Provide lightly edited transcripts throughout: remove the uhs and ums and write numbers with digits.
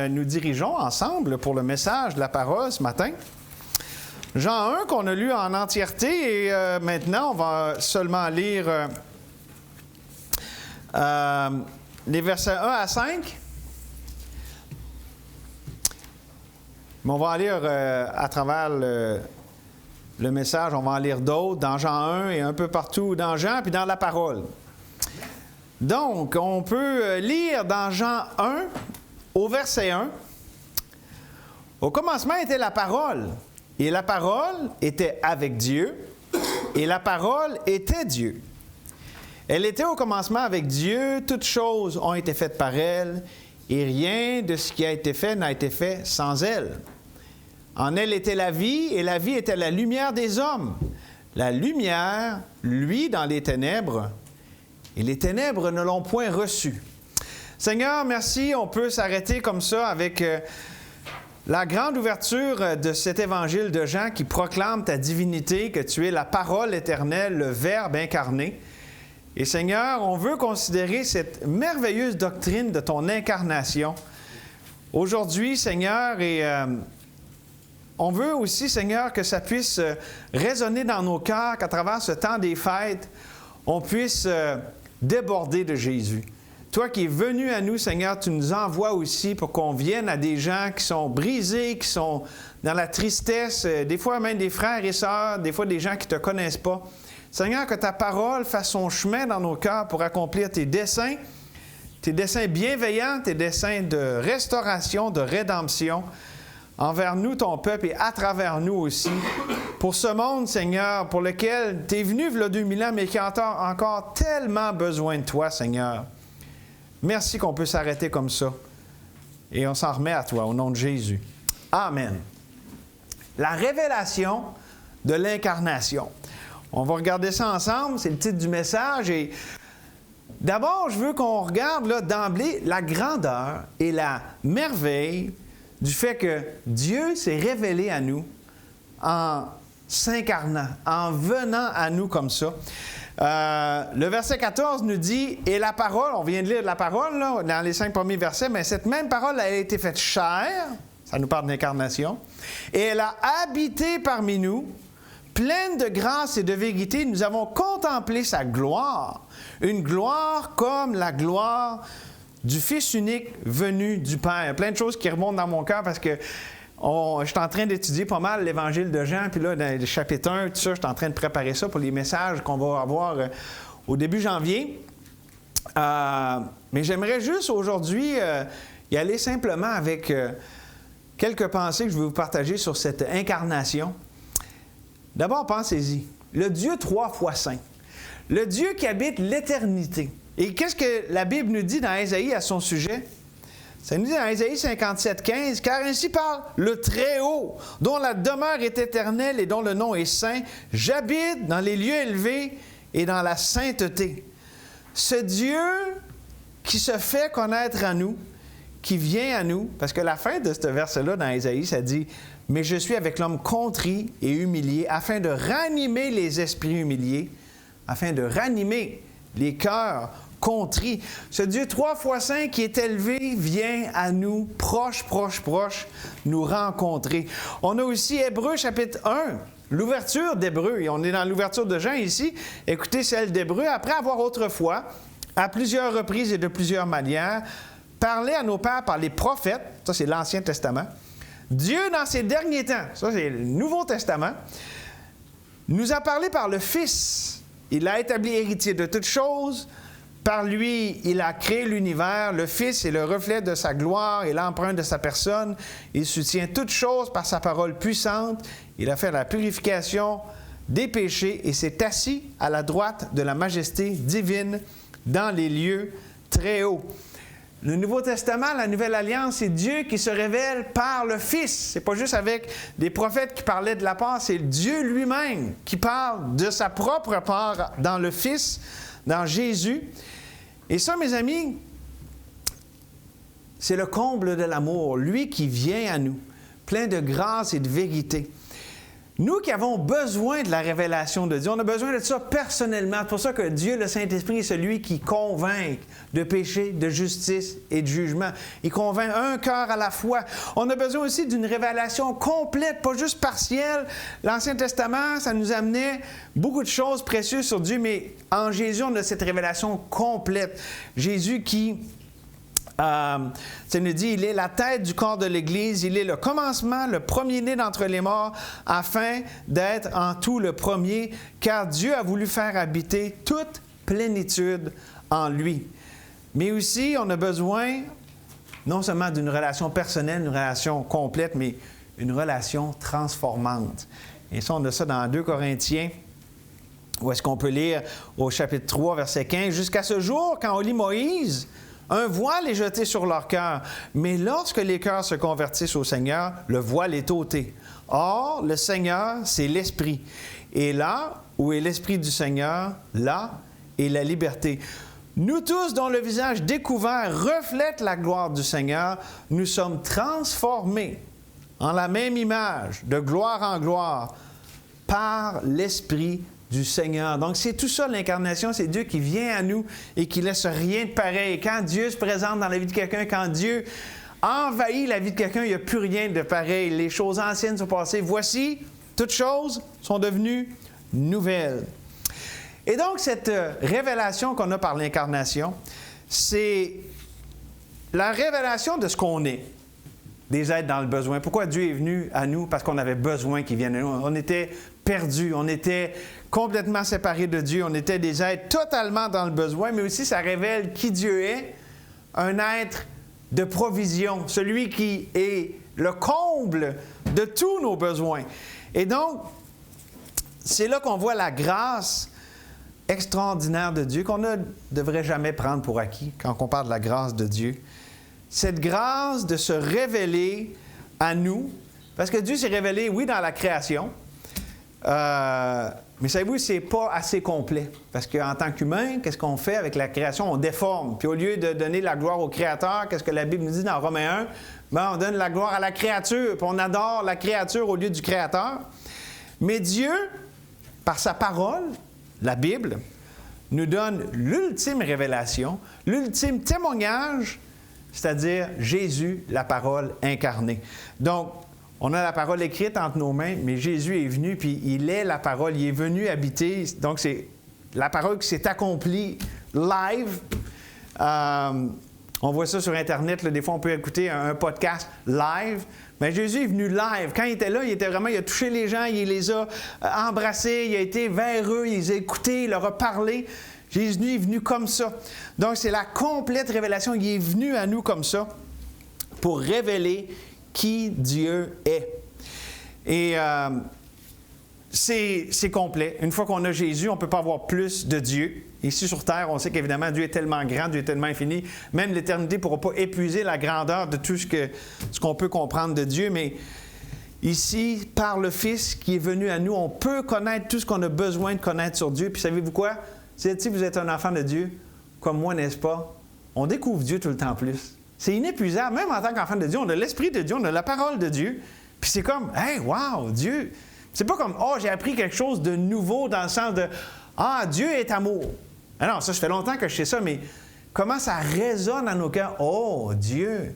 nous dirigeons ensemble pour le message de la parole ce matin. Jean 1 qu'on a lu en entièreté et maintenant on va seulement lire les versets 1 à 5. Mais on va en lire à travers le message, on va en lire d'autres dans Jean 1 et un peu partout dans Jean puis dans la parole. Donc, on peut lire dans Jean 1 au verset 1. Au commencement était la parole. Et la parole était avec Dieu, et la parole était Dieu. Elle était au commencement avec Dieu, toutes choses ont été faites par elle, et rien de ce qui a été fait n'a été fait sans elle. En elle était la vie, et la vie était la lumière des hommes. La lumière, lui, dans les ténèbres, et les ténèbres ne l'ont point reçue. Seigneur, merci, on peut s'arrêter comme ça avec la grande ouverture de cet évangile de Jean qui proclame ta divinité, que tu es la parole éternelle, le Verbe incarné. Et Seigneur, on veut considérer cette merveilleuse doctrine de ton incarnation aujourd'hui, Seigneur, et on veut aussi, Seigneur, que ça puisse résonner dans nos cœurs, qu'à travers ce temps des fêtes, on puisse déborder de Jésus. Toi qui es venu à nous, Seigneur, tu nous envoies aussi pour qu'on vienne à des gens qui sont brisés, qui sont dans la tristesse, des fois même des frères et sœurs, des fois des gens qui ne te connaissent pas. Seigneur, que ta parole fasse son chemin dans nos cœurs pour accomplir tes desseins bienveillants, tes desseins de restauration, de rédemption envers nous, ton peuple, et à travers nous aussi, pour ce monde, Seigneur, pour lequel tu es venu il y a 2000 ans, mais qui a encore tellement besoin de toi, Seigneur. Merci qu'on peut s'arrêter comme ça. Et on s'en remet à toi, au nom de Jésus. Amen. La révélation de l'incarnation. On va regarder ça ensemble, c'est le titre du message. Et d'abord, je veux qu'on regarde là, d'emblée la grandeur et la merveille du fait que Dieu s'est révélé à nous en s'incarnant, en venant à nous comme ça. Le verset 14 nous dit « Et la parole », on vient de lire la parole là, dans les 5 premiers versets, mais cette même parole a été faite chair, ça nous parle d'incarnation, et elle a habité parmi nous, pleine de grâce et de vérité. Nous avons contemplé sa gloire, une gloire comme la gloire du Fils unique venu du Père. Il y a plein de choses qui remontent dans mon cœur parce que je suis en train d'étudier pas mal l'Évangile de Jean, puis là, dans le chapitre 1, tout ça, je suis en train de préparer ça pour les messages qu'on va avoir au début janvier. Mais j'aimerais juste aujourd'hui y aller simplement avec quelques pensées que je vais vous partager sur cette incarnation. D'abord, pensez-y. Le Dieu 3 fois saint. Le Dieu qui habite l'éternité. Et qu'est-ce que la Bible nous dit dans Ésaïe à son sujet? Ça nous dit dans Ésaïe 57, 15, « Car ainsi parle le Très-Haut, dont la demeure est éternelle et dont le nom est saint. J'habite dans les lieux élevés et dans la sainteté. » Ce Dieu qui se fait connaître à nous, qui vient à nous, parce que la fin de ce verset-là dans Ésaïe, ça dit « Mais je suis avec l'homme contrit et humilié, afin de ranimer les esprits humiliés, afin de ranimer les cœurs contrit. » Ce Dieu 3 fois saint qui est élevé vient à nous, proche, nous rencontrer. On a aussi Hébreux chapitre 1, l'ouverture d'Hébreux. Et on est dans l'ouverture de Jean ici. Écoutez celle d'Hébreux. Après avoir autrefois, à plusieurs reprises et de plusieurs manières, parlé à nos pères par les prophètes, ça c'est l'Ancien Testament, Dieu dans ces derniers temps, ça c'est le Nouveau Testament, nous a parlé par le Fils. Il l'a établi héritier de toutes choses. Par lui, il a créé l'univers. Le Fils est le reflet de sa gloire et l'empreinte de sa personne. Il soutient toutes choses par sa parole puissante. Il a fait la purification des péchés et s'est assis à la droite de la majesté divine dans les lieux très hauts. Le Nouveau Testament, la Nouvelle Alliance, c'est Dieu qui se révèle par le Fils. C'est pas juste avec des prophètes qui parlaient de la part, c'est Dieu lui-même qui parle de sa propre part dans le Fils, dans Jésus. Et ça, mes amis, c'est le comble de l'amour. Lui qui vient à nous, plein de grâce et de vérité. Nous qui avons besoin de la révélation de Dieu, on a besoin de ça personnellement. C'est pour ça que Dieu, le Saint-Esprit, est celui qui convainc de péché, de justice et de jugement. Il convainc un cœur à la fois. On a besoin aussi d'une révélation complète, pas juste partielle. L'Ancien Testament, ça nous amenait beaucoup de choses précieuses sur Dieu, mais en Jésus, on a cette révélation complète. Jésus qui... ça nous dit, il est la tête du corps de l'Église, il est le commencement, le premier-né d'entre les morts, afin d'être en tout le premier, car Dieu a voulu faire habiter toute plénitude en lui. Mais aussi, on a besoin non seulement d'une relation personnelle, une relation complète, mais une relation transformante. Et ça, on a ça dans 2 Corinthiens, où est-ce qu'on peut lire au chapitre 3, verset 15, « Jusqu'à ce jour, quand on lit Moïse, un voile est jeté sur leur cœur, mais lorsque les cœurs se convertissent au Seigneur, le voile est ôté. Or, le Seigneur, c'est l'Esprit. Et là où est l'Esprit du Seigneur, là est la liberté. Nous tous, dont le visage découvert reflète la gloire du Seigneur, nous sommes transformés en la même image, de gloire en gloire, par l'Esprit du Seigneur. Donc, c'est tout ça, l'incarnation, c'est Dieu qui vient à nous et qui laisse rien de pareil. Quand Dieu se présente dans la vie de quelqu'un, quand Dieu envahit la vie de quelqu'un, il n'y a plus rien de pareil. Les choses anciennes sont passées. Voici, toutes choses sont devenues nouvelles. Et donc, cette révélation qu'on a par l'incarnation, c'est la révélation de ce qu'on est, des êtres dans le besoin. Pourquoi Dieu est venu à nous? Parce qu'on avait besoin qu'il vienne à nous. On était perdus, on était complètement séparés de Dieu, on était des êtres totalement dans le besoin, mais aussi ça révèle qui Dieu est, un être de provision, celui qui est le comble de tous nos besoins. Et donc, c'est là qu'on voit la grâce extraordinaire de Dieu qu'on ne devrait jamais prendre pour acquis quand on parle de la grâce de Dieu. Cette grâce de se révéler à nous, parce que Dieu s'est révélé, oui, dans la création, mais savez-vous, ce n'est pas assez complet. Parce qu'en tant qu'humain, qu'est-ce qu'on fait avec la création? On déforme. Puis au lieu de donner la gloire au Créateur, qu'est-ce que la Bible nous dit dans Romains 1? Bien, on donne la gloire à la créature, puis on adore la créature au lieu du Créateur. Mais Dieu, par sa parole, la Bible, nous donne l'ultime révélation, l'ultime témoignage, c'est-à-dire Jésus, la parole incarnée. Donc, on a la parole écrite entre nos mains, mais Jésus est venu, puis il est la parole, il est venu habiter. Donc, c'est la parole qui s'est accomplie live. On voit ça sur Internet, là, des fois on peut écouter un podcast live. Mais Jésus est venu live. Quand il était là, il a touché les gens, il les a embrassés, il a été vers eux, il les a écoutés, il leur a parlé. Jésus est venu comme ça. Donc, c'est la complète révélation. Il est venu à nous comme ça pour révéler qui Dieu est. Et c'est complet. Une fois qu'on a Jésus, on ne peut pas avoir plus de Dieu. Ici sur Terre, on sait qu'évidemment, Dieu est tellement grand, Dieu est tellement infini. Même l'éternité ne pourra pas épuiser la grandeur de tout ce qu'on peut comprendre de Dieu. Mais ici, par le Fils qui est venu à nous, on peut connaître tout ce qu'on a besoin de connaître sur Dieu. Puis savez-vous quoi? Si vous êtes un enfant de Dieu, comme moi, n'est-ce pas? On découvre Dieu tout le temps plus. C'est inépuisable. Même en tant qu'enfant de Dieu, on a l'Esprit de Dieu, on a la parole de Dieu. Puis c'est comme, hey, wow, Dieu. C'est pas comme, oh, j'ai appris quelque chose de nouveau dans le sens de, ah, Dieu est amour. Ah non, ça fait longtemps que je sais ça, mais comment ça résonne dans nos cœurs? Oh, Dieu,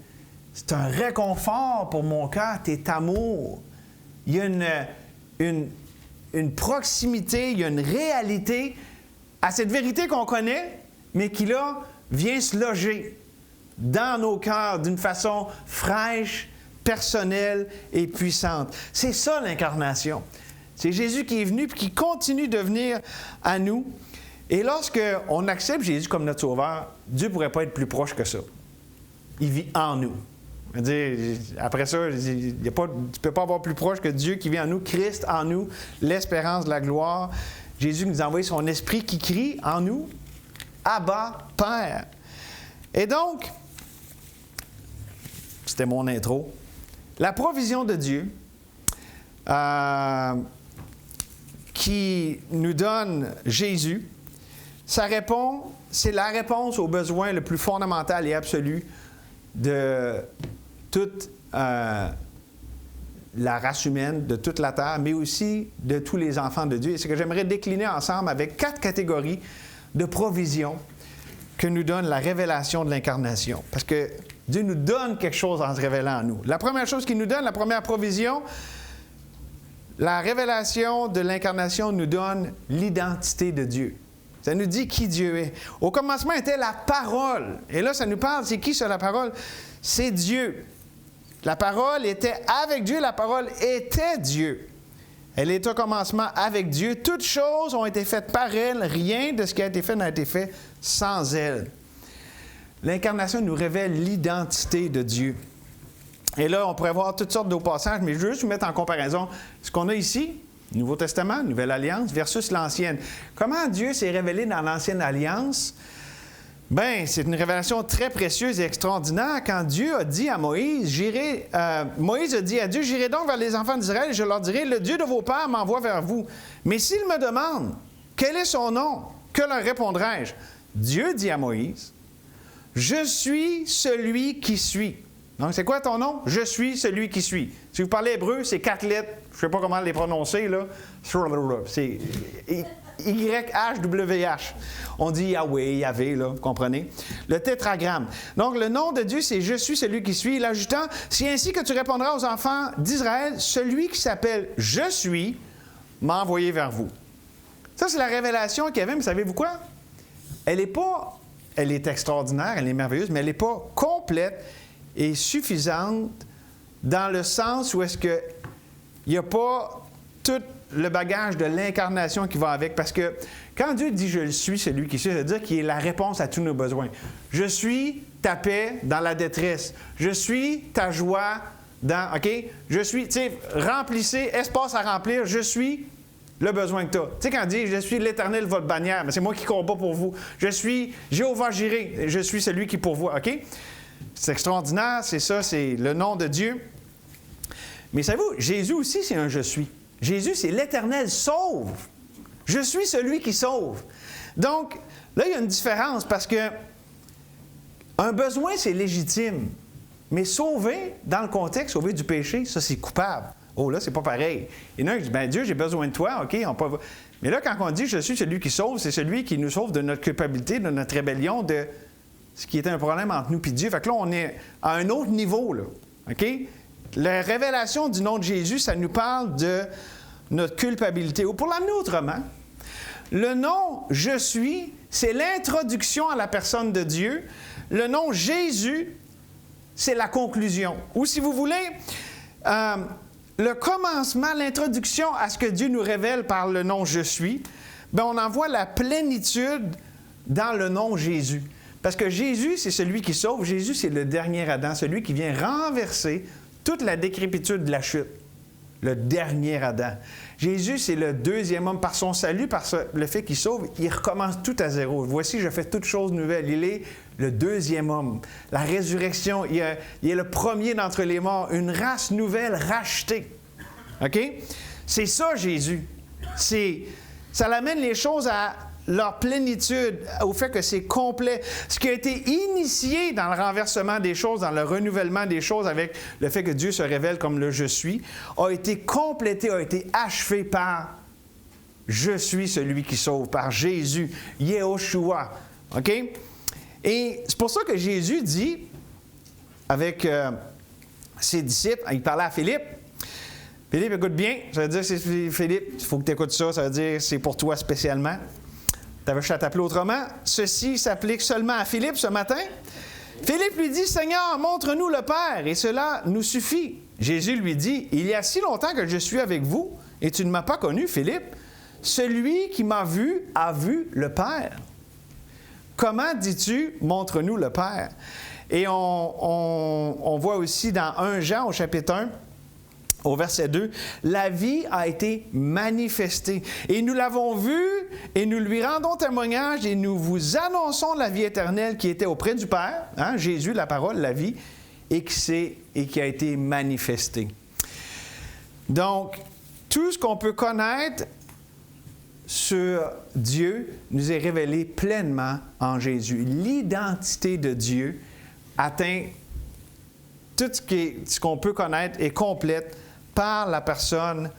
c'est un réconfort pour mon cœur, t'es amour. Il y a une proximité, il y a une réalité à cette vérité qu'on connaît, mais qui, là, vient se loger dans nos cœurs d'une façon fraîche, personnelle et puissante. C'est ça l'incarnation. C'est Jésus qui est venu et qui continue de venir à nous. Et lorsqu'on accepte Jésus comme notre sauveur, Dieu ne pourrait pas être plus proche que ça. Il vit en nous. Après ça, tu ne peux pas avoir plus proche que Dieu qui vit en nous, Christ en nous, l'espérance de la gloire. Jésus nous a envoyé son esprit qui crie en nous, Abba, Père. Et donc, c'était mon intro. La provision de Dieu qui nous donne Jésus, c'est la réponse au besoin le plus fondamental et absolu de toute la race humaine, de toute la terre, mais aussi de tous les enfants de Dieu. Et c'est ce que j'aimerais décliner ensemble avec 4 catégories de provision que nous donne la révélation de l'incarnation. Parce que Dieu nous donne quelque chose en se révélant à nous. La première chose qu'il nous donne, la première provision, la révélation de l'incarnation nous donne l'identité de Dieu. Ça nous dit qui Dieu est. Au commencement était la parole. Et là, ça nous parle, c'est qui ça, la parole? C'est Dieu. La parole était avec Dieu, la parole était Dieu. Elle est au commencement avec Dieu. Toutes choses ont été faites par elle. Rien de ce qui a été fait n'a été fait sans elle. L'incarnation nous révèle l'identité de Dieu. Et là, on pourrait voir toutes sortes d'autres passages, mais je veux juste vous mettre en comparaison ce qu'on a ici, Nouveau Testament, Nouvelle Alliance, versus l'Ancienne. Comment Dieu s'est révélé dans l'Ancienne Alliance? Bien, c'est une révélation très précieuse et extraordinaire. Quand Dieu a dit à Moïse, Moïse a dit à Dieu, « J'irai donc vers les enfants d'Israël et je leur dirai, le Dieu de vos pères m'envoie vers vous. Mais s'ils me demandent, quel est son nom? Que leur répondrai-je? » Dieu dit à Moïse, « Je suis celui qui suis. » Donc, c'est quoi ton nom? « Je suis celui qui suis. » Si vous parlez hébreu, c'est 4 lettres. Je ne sais pas comment les prononcer, là. C'est YHWH. On dit Yahweh, Yahvé, là, vous comprenez? Le tétragramme. Donc, le nom de Dieu, c'est « Je suis celui qui suis ». L'ajoutant, « C'est ainsi que tu répondras aux enfants d'Israël, celui qui s'appelle « Je suis » m'a envoyé vers vous. » Ça, c'est la révélation qu'il y avait, mais savez-vous quoi? Elle est extraordinaire, elle est merveilleuse, mais elle n'est pas complète et suffisante dans le sens où est-ce qu'il n'y a pas tout le bagage de l'incarnation qui va avec. Parce que quand Dieu dit « Je suis celui qui suis », ça veut dire qu'il est la réponse à tous nos besoins. Je suis ta paix dans la détresse. Je suis ta joie dans... OK? Je suis, tu sais, remplissez, espace à remplir, je suis le besoin que tu as. Tu sais, quand on dit « Je suis l'Éternel, votre bannière », mais c'est moi qui combat pour vous. Je suis Jéhovah Jireh, je suis celui qui pourvoit. OK? C'est extraordinaire, c'est ça, c'est le nom de Dieu. Mais savez-vous, Jésus aussi, c'est un « je suis ». Jésus, c'est l'Éternel sauve. Je suis celui qui sauve. Donc, là, il y a une différence parce que un besoin, c'est légitime. Mais sauver, dans le contexte, sauver du péché, ça, c'est coupable. Oh, là, c'est pas pareil. Il y en a un qui dit, bien, Dieu, j'ai besoin de toi, OK, on peut... Mais là, quand on dit, je suis celui qui sauve, c'est celui qui nous sauve de notre culpabilité, de notre rébellion, de ce qui était un problème entre nous et Dieu. Fait que là, on est à un autre niveau, là. OK? La révélation du nom de Jésus, ça nous parle de notre culpabilité. Ou pour l'amener autrement, le nom « Je suis », c'est l'introduction à la personne de Dieu. Le nom « Jésus », c'est la conclusion. Ou si vous voulez, le commencement, l'introduction à ce que Dieu nous révèle par le nom « Je suis », bien, on en voit la plénitude dans le nom « Jésus ». Parce que Jésus, c'est celui qui sauve. Jésus, c'est le dernier Adam, celui qui vient renverser toute la décrépitude de la chute. Le dernier Adam. Jésus, c'est le deuxième homme. Par son salut, par le fait qu'il sauve, il recommence tout à zéro. Voici, je fais toutes choses nouvelles. Il est le deuxième homme. La résurrection, il est le premier d'entre les morts. Une race nouvelle rachetée. OK? C'est ça, Jésus. Ça l'amène les choses à leur plénitude, au fait que c'est complet. Ce qui a été initié dans le renversement des choses, dans le renouvellement des choses avec le fait que Dieu se révèle comme le « Je suis », a été complété, a été achevé par « Je suis celui qui sauve », par Jésus, Yehoshua. OK? Et c'est pour ça que Jésus dit, avec ses disciples, il parlait à Philippe, Philippe, écoute bien, ça veut dire, Philippe, il faut que tu écoutes ça, ça veut dire, c'est pour toi spécialement. Tu avais juste à t'appeler autrement. Ceci s'applique seulement à Philippe ce matin. Philippe lui dit, « Seigneur, montre-nous le Père, et cela nous suffit. » Jésus lui dit, « Il y a si longtemps que je suis avec vous, et tu ne m'as pas connu, Philippe. Celui qui m'a vu a vu le Père. Comment dis-tu, montre-nous le Père? » Et on voit aussi dans 1 Jean, au chapitre 1, au verset 2, « La vie a été manifestée, et nous l'avons vue, et nous lui rendons témoignage, et nous vous annonçons la vie éternelle qui était auprès du Père, hein, Jésus, la parole, la vie, et qui a été manifestée. » Donc, tout ce qu'on peut connaître sur Dieu nous est révélé pleinement en Jésus. L'identité de Dieu atteint tout ce qu'on peut connaître est complète par la personne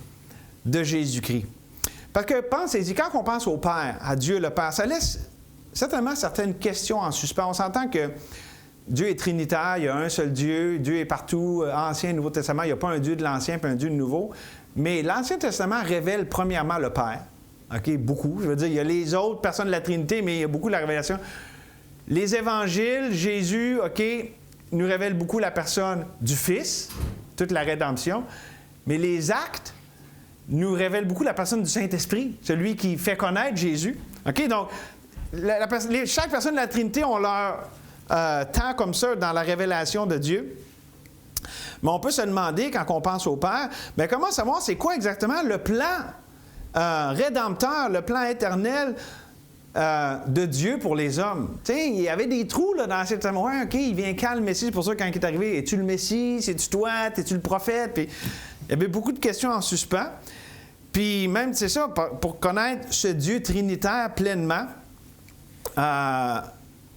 de Jésus-Christ. Parce que pensez-y, quand on pense au Père, à Dieu le Père, ça laisse certainement certaines questions en suspens. On s'entend que Dieu est trinitaire, il y a un seul Dieu, Dieu est partout, Ancien et Nouveau Testament, il n'y a pas un Dieu de l'Ancien et un Dieu de Nouveau. Mais l'Ancien Testament révèle premièrement le Père. OK, beaucoup. Je veux dire, il y a les autres personnes de la Trinité, mais il y a beaucoup de la révélation. Les évangiles, Jésus, OK, nous révèle beaucoup la personne du Fils, toute la rédemption. Mais les actes nous révèlent beaucoup la personne du Saint-Esprit, celui qui fait connaître Jésus. OK, donc, chaque personne de la Trinité ont leur temps comme ça dans la révélation de Dieu. Mais on peut se demander, quand on pense au Père, bien, comment savoir c'est quoi exactement le plan rédempteur, le plan éternel de Dieu pour les hommes. Tu sais, il y avait des trous là, dans cette ouais, OK, il vient quand le Messie? C'est pour ça que quand il est arrivé, es-tu le Messie? C'est-tu toi? Es-tu le prophète? Puis, il y avait beaucoup de questions en suspens. Puis même, c'est ça, pour connaître ce Dieu trinitaire pleinement,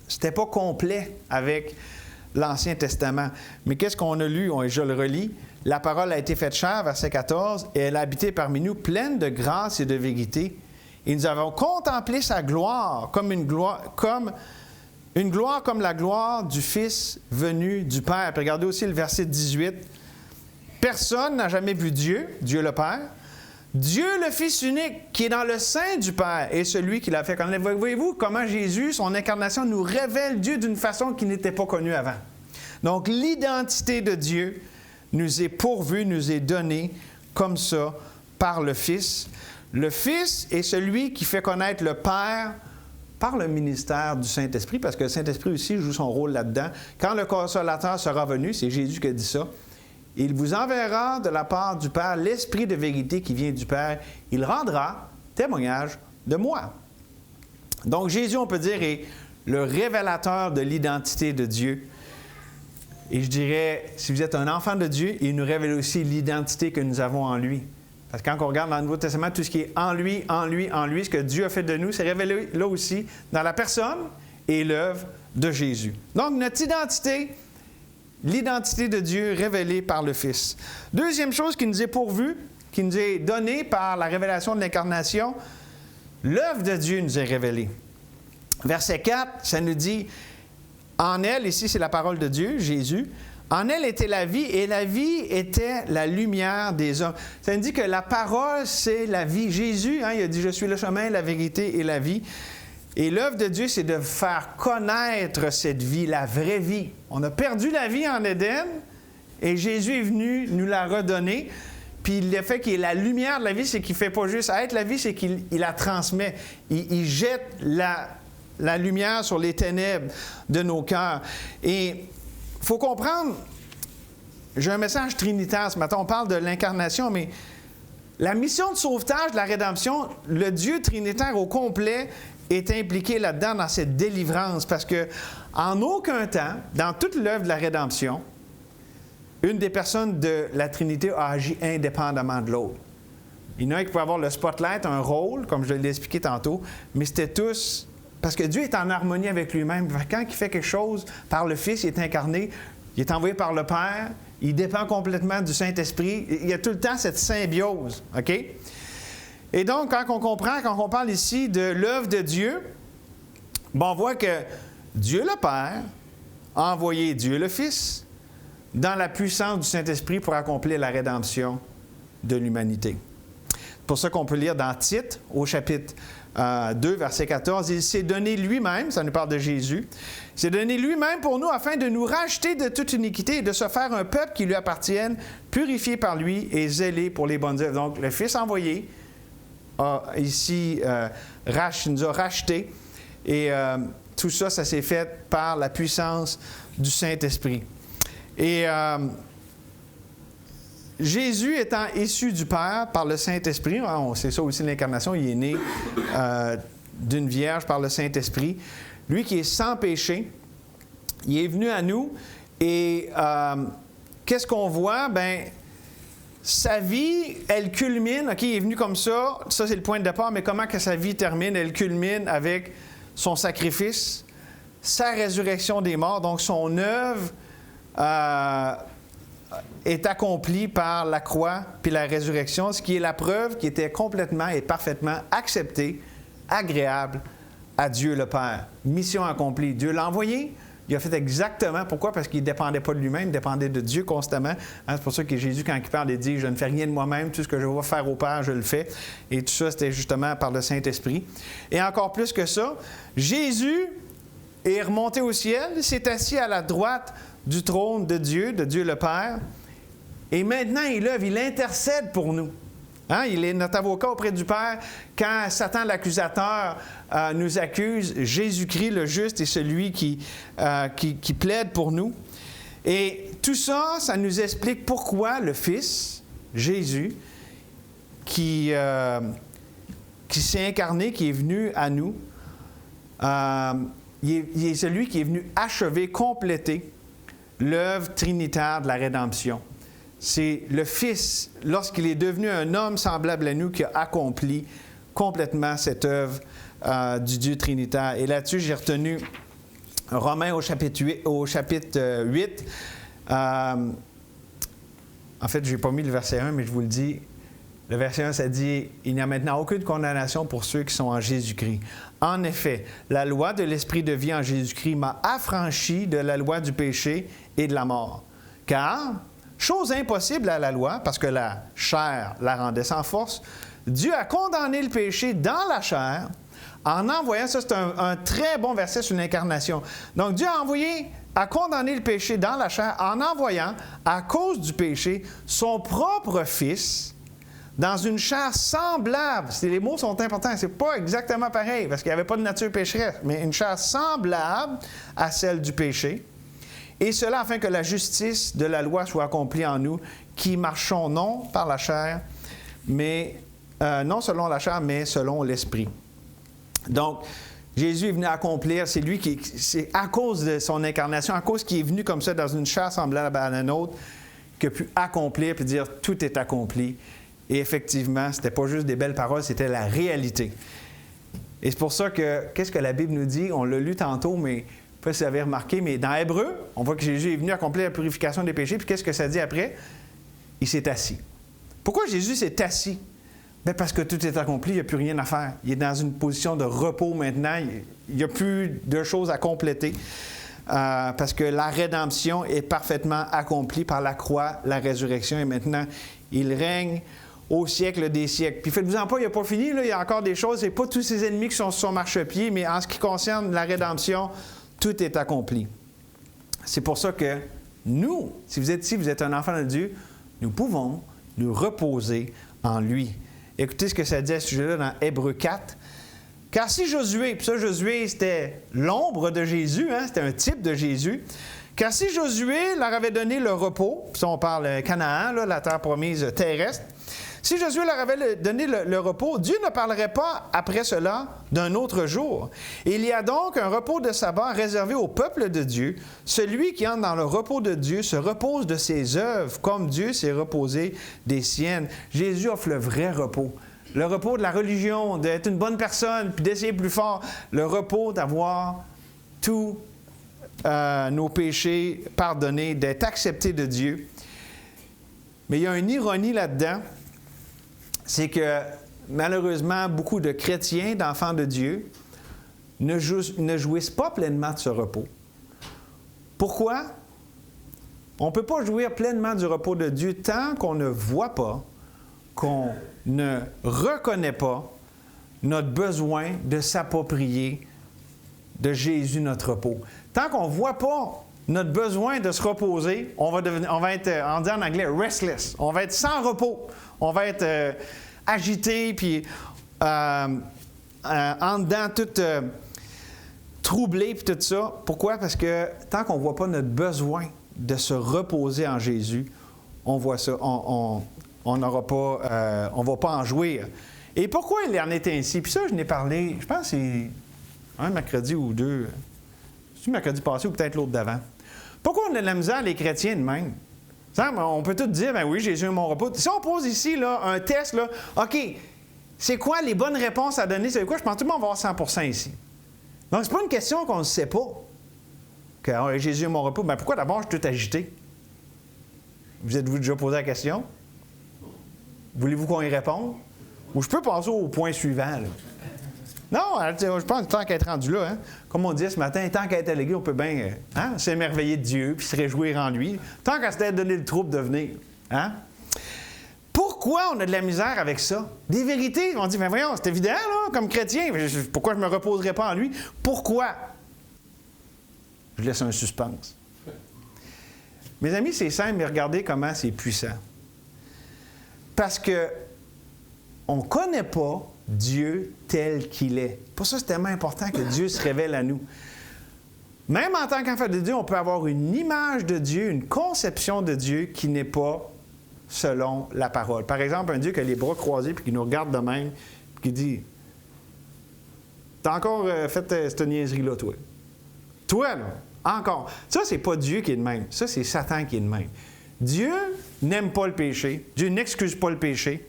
c'était pas complet avec l'Ancien Testament. Mais qu'est-ce qu'on a lu? Je le relis. La parole a été faite chair, verset 14, et elle a habité parmi nous, pleine de grâce et de vérité. Et nous avons contemplé sa gloire comme comme la gloire du Fils venu du Père. Puis regardez aussi le verset 18. Personne n'a jamais vu Dieu, Dieu le Père. Dieu le Fils unique, qui est dans le sein du Père, est celui qui l'a fait connaître. Voyez-vous comment Jésus, son incarnation, nous révèle Dieu d'une façon qui n'était pas connue avant. Donc, l'identité de Dieu nous est pourvue, nous est donnée comme ça par le Fils. Le Fils est celui qui fait connaître le Père par le ministère du Saint-Esprit, parce que le Saint-Esprit aussi joue son rôle là-dedans. Quand le Consolateur sera venu, c'est Jésus qui a dit ça, il vous enverra de la part du Père l'Esprit de vérité qui vient du Père. Il rendra témoignage de moi. Donc Jésus, on peut dire, est le révélateur de l'identité de Dieu. Et je dirais, si vous êtes un enfant de Dieu, il nous révèle aussi l'identité que nous avons en lui. Parce que quand on regarde dans le Nouveau Testament, tout ce qui est en lui, ce que Dieu a fait de nous, c'est révélé là aussi dans la personne et l'œuvre de Jésus. Donc, notre identité, l'identité de Dieu révélée par le Fils. Deuxième chose qui nous est pourvue, qui nous est donnée par la révélation de l'Incarnation, l'œuvre de Dieu nous est révélée. Verset 4, ça nous dit, en elle, ici c'est la parole de Dieu, Jésus, en elle était la vie, et la vie était la lumière des hommes. Ça nous dit que la parole, c'est la vie. Jésus, il a dit, je suis le chemin, la vérité et la vie. Et l'œuvre de Dieu, c'est de faire connaître cette vie, la vraie vie. On a perdu la vie en Éden, et Jésus est venu nous la redonner. Puis le fait qu'il est la lumière de la vie, c'est qu'il ne fait pas juste être la vie, c'est qu'il la transmet. Il jette la lumière sur les ténèbres de nos cœurs. Et il faut comprendre, j'ai un message trinitaire ce matin, on parle de l'incarnation, mais la mission de sauvetage, de la rédemption, le Dieu trinitaire au complet est impliqué là-dedans dans cette délivrance, parce que en aucun temps, dans toute l'œuvre de la rédemption, une des personnes de la Trinité a agi indépendamment de l'autre. Il y en a qui pouvaient avoir le spotlight, un rôle, comme je l'ai expliqué tantôt, mais c'était tous... Parce que Dieu est en harmonie avec lui-même. Quand il fait quelque chose par le Fils, il est incarné, il est envoyé par le Père, il dépend complètement du Saint-Esprit. Il y a tout le temps cette symbiose, OK? Et donc, quand on parle ici de l'œuvre de Dieu, on voit que Dieu le Père a envoyé Dieu le Fils dans la puissance du Saint-Esprit pour accomplir la rédemption de l'humanité. C'est pour ça qu'on peut lire dans Tite, au chapitre 2, verset 14, « Il s'est donné lui-même, ça nous parle de Jésus, il s'est donné lui-même pour nous afin de nous racheter de toute iniquité et de se faire un peuple qui lui appartienne, purifié par lui et zélé pour les bonnes œuvres. » Donc, le Fils envoyé a ici nous a rachetés et tout ça, ça s'est fait par la puissance du Saint-Esprit. Et Jésus étant issu du Père par le Saint-Esprit, c'est ça aussi l'incarnation, il est né d'une vierge par le Saint-Esprit, lui qui est sans péché, il est venu à nous et qu'est-ce qu'on voit? Bien, sa vie, elle culmine, OK, il est venu comme ça c'est le point de départ, mais comment que sa vie termine? Elle culmine avec son sacrifice, sa résurrection des morts, donc son œuvre est accompli par la croix puis la résurrection, ce qui est la preuve qui était complètement et parfaitement acceptée, agréable à Dieu le Père. Mission accomplie. Dieu l'a envoyé. Il a fait exactement. Pourquoi? Parce qu'il ne dépendait pas de lui-même, il dépendait de Dieu constamment. Hein, c'est pour ça que Jésus, quand il parle, il dit « Je ne fais rien de moi-même, tout ce que je vais faire au Père, je le fais. » Et tout ça, c'était justement par le Saint-Esprit. Et encore plus que ça, Jésus est remonté au ciel, s'est assis à la droite du trône de Dieu le Père. Et maintenant, il œuvre, il intercède pour nous. Hein? Il est notre avocat auprès du Père. Quand Satan, l'accusateur, nous accuse, Jésus-Christ, le juste, est celui qui plaide pour nous. Et tout ça, ça nous explique pourquoi le Fils, Jésus, qui s'est incarné, qui est venu à nous, il est celui qui est venu achever, compléter l'œuvre trinitaire de la rédemption. C'est le Fils, lorsqu'il est devenu un homme semblable à nous, qui a accompli complètement cette œuvre du Dieu trinitaire. Et là-dessus, j'ai retenu Romains au chapitre 8. En fait, je n'ai pas mis le verset 1, mais je vous le dis. Le verset 1, ça dit « Il n'y a maintenant aucune condamnation pour ceux qui sont en Jésus-Christ. En effet, la loi de l'Esprit de vie en Jésus-Christ m'a affranchi de la loi du péché et de la mort. Car... chose impossible à la loi, parce que la chair la rendait sans force, Dieu a condamné le péché dans la chair en envoyant, ça c'est un très bon verset sur l'incarnation. Donc Dieu a condamné le péché dans la chair en envoyant, à cause du péché, son propre Fils dans une chair semblable. Les mots sont importants, c'est pas exactement pareil, parce qu'il n'y avait pas de nature pécheresse, mais une chair semblable à celle du péché. Et cela afin que la justice de la loi soit accomplie en nous, qui marchons non par la chair, mais non selon la chair, mais selon l'Esprit. Donc, Jésus est venu accomplir, c'est à cause de son incarnation, à cause qu'il est venu comme ça dans une chair semblable à la nôtre, qu'il a pu accomplir puis dire tout est accompli. Et effectivement, ce n'était pas juste des belles paroles, c'était la réalité. Et c'est pour ça que, qu'est-ce que la Bible nous dit? On l'a lu tantôt, mais je ne sais pas si vous avez remarqué, mais dans Hébreu, on voit que Jésus est venu accomplir la purification des péchés. Puis qu'est-ce que ça dit après? Il s'est assis. Pourquoi Jésus s'est assis? Bien parce que tout est accompli, il n'y a plus rien à faire. Il est dans une position de repos maintenant. Il n'y a plus de choses à compléter. Parce que la rédemption est parfaitement accomplie par la croix, la résurrection. Et maintenant, il règne au siècle des siècles. Puis faites-vous-en pas, il n'a pas fini. Là, il y a encore des choses. Ce n'est pas tous ses ennemis qui sont sur son marchepied, mais en ce qui concerne la rédemption, tout est accompli. C'est pour ça que nous, si vous êtes ici, vous êtes un enfant de Dieu, nous pouvons nous reposer en lui. Écoutez ce que ça dit à ce sujet-là dans Hébreux 4. « Car si Josué, puis ça, Josué, c'était l'ombre de Jésus, hein, c'était un type de Jésus. Car si Josué leur avait donné le repos, puis ça, on parle Canaan, là, la terre promise terrestre, si Josué leur avait donné le repos, Dieu ne parlerait pas après cela d'un autre jour. Il y a donc un repos de sabbat réservé au peuple de Dieu. Celui qui entre dans le repos de Dieu se repose de ses œuvres, comme Dieu s'est reposé des siennes. » Jésus offre le vrai repos. Le repos de la religion, d'être une bonne personne, puis d'essayer plus fort. Le repos d'avoir tous nos péchés pardonnés, d'être accepté de Dieu. Mais il y a une ironie là-dedans. C'est que, malheureusement, beaucoup de chrétiens, d'enfants de Dieu, ne jouissent pas pleinement de ce repos. Pourquoi? On ne peut pas jouir pleinement du repos de Dieu tant qu'on ne voit pas, qu'on ne reconnaît pas notre besoin de s'approprier de Jésus, notre repos. Tant qu'on ne voit pas notre besoin de se reposer, on va être, on dit en anglais, restless. On va être sans repos. On va être agité, puis en dedans, tout troublé, puis tout ça. Pourquoi? Parce que tant qu'on ne voit pas notre besoin de se reposer en Jésus, on voit ça, on n'aura pas, on ne va pas en jouir. Et pourquoi il en est ainsi? Puis ça, je n'ai parlé, je pense que c'est un mercredi ou deux. C'est-tu mercredi passé ou peut-être l'autre d'avant? Pourquoi on a de la misère, les chrétiens, de même? On peut tout dire, ben oui, Jésus est mon repos. Si on pose ici là, un test, là, OK, c'est quoi les bonnes réponses à donner? C'est quoi? Je pense que tout le monde va avoir 100% ici. Donc, c'est pas une question qu'on ne sait pas. Que Jésus est mon repos. Ben pourquoi d'abord je suis tout agité? Vous êtes-vous déjà posé la question? Voulez-vous qu'on y réponde? Ou je peux passer au point suivant, là? Non, je pense tant qu'à être rendu là, hein? Comme on disait ce matin, tant qu'à être allégué, on peut bien s'émerveiller de Dieu puis se réjouir en lui. Tant qu'à se donner le trouble de venir. Hein? Pourquoi on a de la misère avec ça? Des vérités, on dit, mais voyons, c'est évident, là, comme chrétien, pourquoi je ne me reposerais pas en lui? Pourquoi? Je laisse un suspense. Mes amis, c'est simple, mais regardez comment c'est puissant. Parce que on ne connaît pas Dieu tel qu'il est. Pour ça, c'est tellement important que Dieu se révèle à nous. Même en tant qu'enfant de Dieu, on peut avoir une image de Dieu, une conception de Dieu qui n'est pas selon la parole. Par exemple, un Dieu qui a les bras croisés puis qui nous regarde de même puis qui dit « T'as encore fait cette niaiserie-là, toi. Toi, là, encore. » Ça, c'est pas Dieu qui est de même. Ça, c'est Satan qui est de même. Dieu n'aime pas le péché. Dieu n'excuse pas le péché.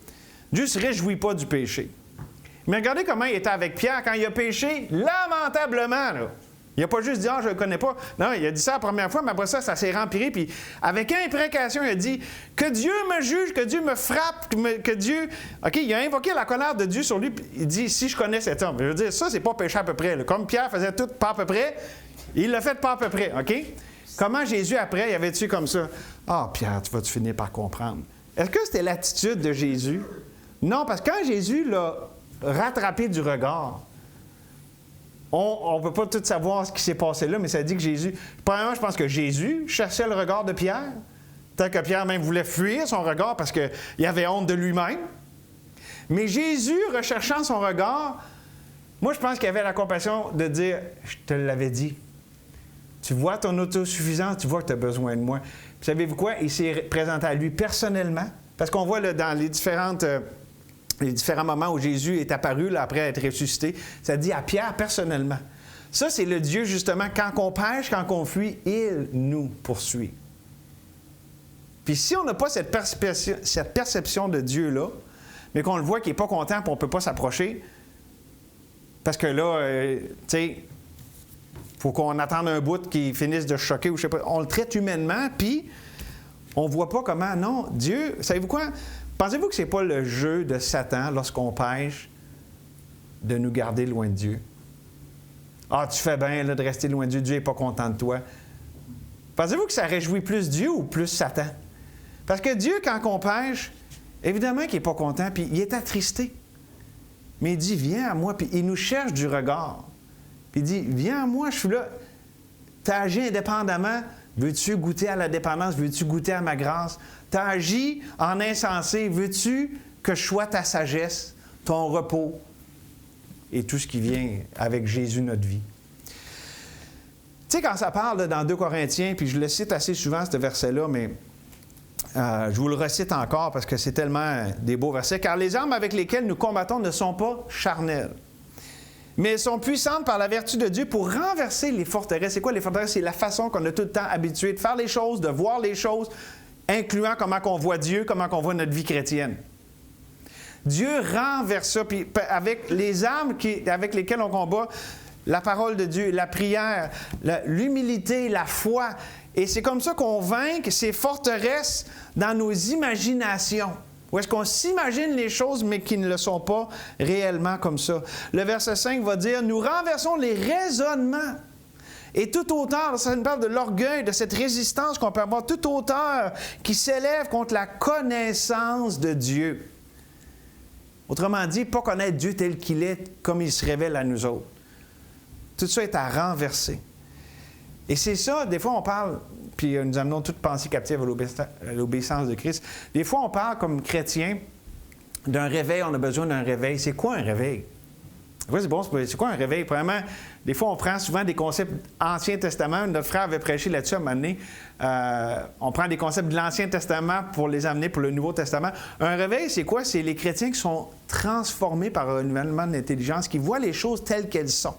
Dieu ne se réjouit pas du péché. Mais regardez comment il était avec Pierre quand il a péché lamentablement. Là. Il n'a pas juste dit « Ah, je ne le connais pas ». Non, il a dit ça la première fois, mais après ça, ça s'est rempiré. Puis avec imprécation, il a dit « Que Dieu me juge, que Dieu me frappe, que Dieu... » OK, il a invoqué la colère de Dieu sur lui. Puis il dit « Si je connais cet homme. » Je veux dire, ça, c'est pas péché à peu près. Là. Comme Pierre faisait tout pas à peu près, il l'a fait pas à peu près. OK? Comment Jésus, après, il avait-tu comme ça? « Ah, Pierre, tu vas-tu finir par comprendre. » Est-ce que c'était l'attitude de Jésus? Non, parce que quand Jésus l'a rattrapé du regard, on ne peut pas tout savoir ce qui s'est passé là, mais ça dit que Jésus... Premièrement, je pense que Jésus cherchait le regard de Pierre, tant que Pierre même voulait fuir son regard parce qu'il avait honte de lui-même. Mais Jésus, recherchant son regard, moi, je pense qu'il avait la compassion de dire « Je te l'avais dit. Tu vois ton autosuffisance, tu vois que tu as besoin de moi. » Puis savez-vous quoi? Il s'est présenté à lui personnellement, parce qu'on voit là, dans les différents moments où Jésus est apparu là, après être ressuscité, ça dit à Pierre personnellement. Ça, c'est le Dieu, justement, quand on pêche, quand on fuit, il nous poursuit. Puis si on n'a pas cette perception de Dieu-là, mais qu'on le voit qu'il n'est pas content et on ne peut pas s'approcher, parce que là, tu sais, il faut qu'on attende un bout qu'il finisse de choquer ou je sais pas. On le traite humainement, puis on ne voit pas comment. Non, Dieu, savez-vous quoi? Pensez-vous que ce n'est pas le jeu de Satan, lorsqu'on pêche, de nous garder loin de Dieu? Ah, tu fais bien là, de rester loin de Dieu, Dieu n'est pas content de toi. Pensez-vous que ça réjouit plus Dieu ou plus Satan? Parce que Dieu, quand on pêche, évidemment qu'il n'est pas content, puis il est attristé. Mais il dit, viens à moi, puis il nous cherche du regard. Puis il dit, viens à moi, je suis là. Tu as agi indépendamment. Veux-tu goûter à la dépendance? Veux-tu goûter à ma grâce? Tu as agi en insensé. Veux-tu que je sois ta sagesse, ton repos et tout ce qui vient avec Jésus, notre vie? Tu sais, quand ça parle là, dans 2 Corinthiens, puis je le cite assez souvent, ce verset-là, mais je vous le recite encore parce que c'est tellement des beaux versets. « Car les armes avec lesquelles nous combattons ne sont pas charnelles, mais elles sont puissantes par la vertu de Dieu pour renverser les forteresses. » C'est quoi les forteresses? C'est la façon qu'on a tout le temps habitué de faire les choses, de voir les choses, incluant comment on voit Dieu, comment on voit notre vie chrétienne. Dieu renverse ça, puis avec les armes avec lesquelles on combat, la parole de Dieu, la prière, l'humilité, la foi. Et c'est comme ça qu'on vainc ces forteresses dans nos imaginations. Où est-ce qu'on s'imagine les choses, mais qui ne le sont pas réellement comme ça. Le verset 5 va dire « Nous renversons les raisonnements. » Et toute hauteur, ça nous parle de l'orgueil, de cette résistance qu'on peut avoir, toute hauteur qui s'élève contre la connaissance de Dieu. Autrement dit, pas connaître Dieu tel qu'il est, comme il se révèle à nous autres. Tout ça est à renverser. Et c'est ça, des fois on parle, puis nous amenons toute pensée captive à l'obéissance de Christ. Des fois on parle comme chrétien d'un réveil, on a besoin d'un réveil. C'est quoi un réveil? Oui, c'est bon, c'est quoi un réveil? Premièrement, des fois on prend souvent des concepts Ancien Testament. Notre frère avait prêché là-dessus à un moment donné. On prend des concepts de l'Ancien Testament pour les amener pour le Nouveau Testament. Un réveil, c'est quoi? C'est les chrétiens qui sont transformés par un renouvellement de l'intelligence, qui voient les choses telles qu'elles sont.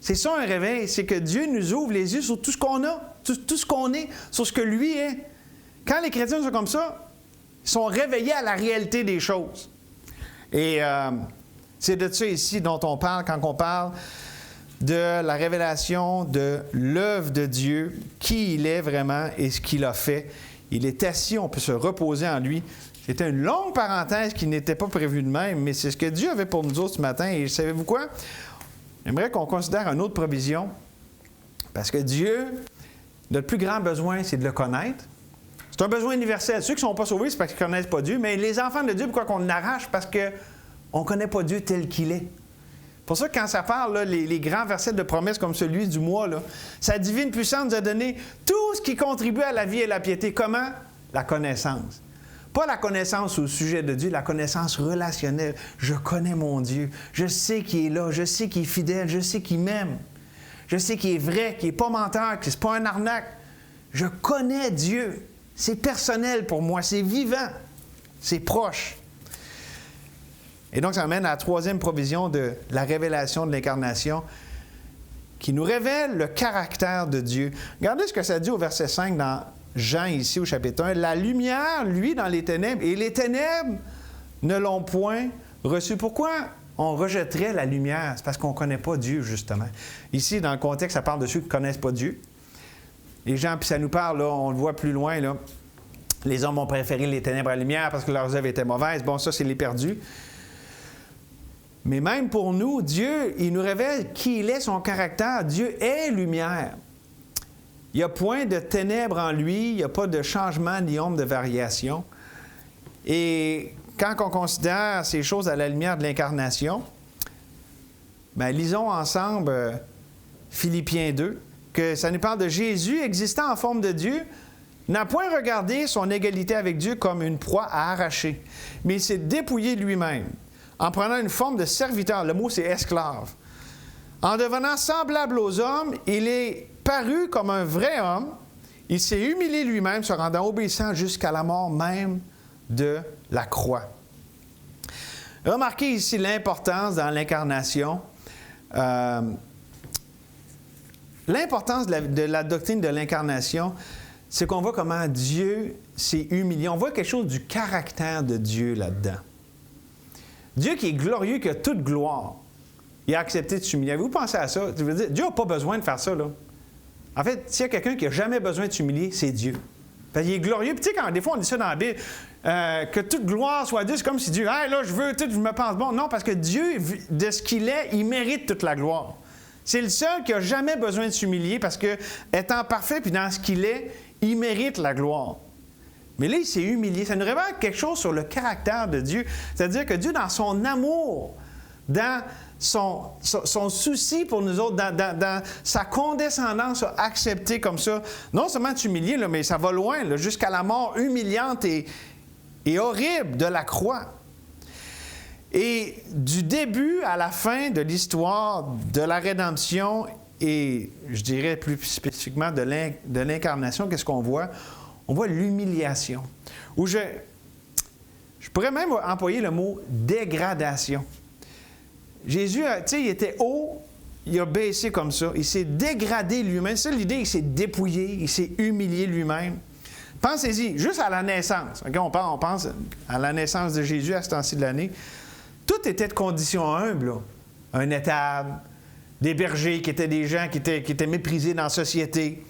C'est ça un réveil, c'est que Dieu nous ouvre les yeux sur tout ce qu'on a, tout ce qu'on est, sur ce que lui est. Quand les chrétiens sont comme ça, ils sont réveillés à la réalité des choses. Et c'est de ça ici dont on parle quand on parle de la révélation de l'œuvre de Dieu, qui il est vraiment et ce qu'il a fait. Il est assis, on peut se reposer en lui. C'était une longue parenthèse qui n'était pas prévue de même, mais c'est ce que Dieu avait pour nous autres ce matin. Et savez-vous quoi? J'aimerais qu'on considère une autre provision. Parce que Dieu, notre plus grand besoin, c'est de le connaître. C'est un besoin universel. Ceux qui ne sont pas sauvés, c'est parce qu'ils ne connaissent pas Dieu. Mais les enfants de Dieu, pourquoi qu'on l'arrache? Parce qu'on ne connaît pas Dieu tel qu'il est. Pour ça que quand ça parle, là, les grands versets de promesses comme celui du mois, là, sa divine puissance nous a donné tout ce qui contribue à la vie et la piété. Comment? La connaissance. Pas la connaissance au sujet de Dieu, la connaissance relationnelle. Je connais mon Dieu. Je sais qu'il est là. Je sais qu'il est fidèle. Je sais qu'il m'aime. Je sais qu'il est vrai, qu'il n'est pas menteur, que ce n'est pas un arnaque. Je connais Dieu. C'est personnel pour moi. C'est vivant. C'est proche. Et donc, ça amène à la troisième provision de la révélation de l'incarnation qui nous révèle le caractère de Dieu. Regardez ce que ça dit au verset 5 dans Jean, ici, au chapitre 1. « La lumière, lui, dans les ténèbres, et les ténèbres ne l'ont point reçu. » Pourquoi on rejetterait la lumière? C'est parce qu'on ne connaît pas Dieu, justement. Ici, dans le contexte, ça parle de ceux qui ne connaissent pas Dieu. Les gens, puis ça nous parle, là, on le voit plus loin, là. Les hommes ont préféré les ténèbres à la lumière parce que leurs œuvres étaient mauvaises. Bon, ça, c'est les perdus. Mais même pour nous, Dieu, il nous révèle qui il est, son caractère. Dieu est lumière. Il n'y a point de ténèbres en lui, il n'y a pas de changement ni ombre de variation. Et quand on considère ces choses à la lumière de l'incarnation, bien, lisons ensemble Philippiens 2, que ça nous parle de Jésus existant en forme de Dieu, n'a point regardé son égalité avec Dieu comme une proie à arracher, mais il s'est dépouillé lui-même, en prenant une forme de serviteur. Le mot, c'est esclave. En devenant semblable aux hommes, il est paru comme un vrai homme. Il s'est humilié lui-même, se rendant obéissant jusqu'à la mort même de la croix. Remarquez ici l'importance dans l'incarnation. L'importance de la doctrine de l'incarnation, c'est qu'on voit comment Dieu s'est humilié. On voit quelque chose du caractère de Dieu là-dedans. Dieu qui est glorieux, qui a toute gloire, il a accepté de s'humilier. Avez-vous pensé à ça? Je veux dire, Dieu n'a pas besoin de faire ça, là. En fait, s'il y a quelqu'un qui n'a jamais besoin de s'humilier, c'est Dieu. Il est glorieux. Puis tu sais, quand des fois on dit ça dans la Bible, que toute gloire soit Dieu, c'est comme si Dieu, hey, là, je me pense bon. Non, parce que Dieu, de ce qu'il est, il mérite toute la gloire. C'est le seul qui n'a jamais besoin de s'humilier parce que, étant parfait, puis dans ce qu'il est, il mérite la gloire. Mais là, il s'est humilié. Ça nous révèle quelque chose sur le caractère de Dieu. C'est-à-dire que Dieu, dans son amour, dans son souci pour nous autres, dans sa condescendance, a accepté comme ça, non seulement de s'humilier, là, mais ça va loin, là, jusqu'à la mort humiliante et horrible de la croix. Et du début à la fin de l'histoire de la rédemption et, je dirais plus spécifiquement, de l'incarnation, qu'est-ce qu'on voit? On voit l'humiliation. Ou je pourrais même employer le mot dégradation. Jésus, tu sais, il était haut, il a baissé comme ça. Il s'est dégradé lui-même. C'est ça l'idée, il s'est dépouillé, il s'est humilié lui-même. Pensez-y, juste à la naissance. Okay, on pense à la naissance de Jésus à ce temps-ci de l'année. Tout était de conditions humbles, là. Un étable, des bergers qui étaient des gens qui étaient méprisés dans la société.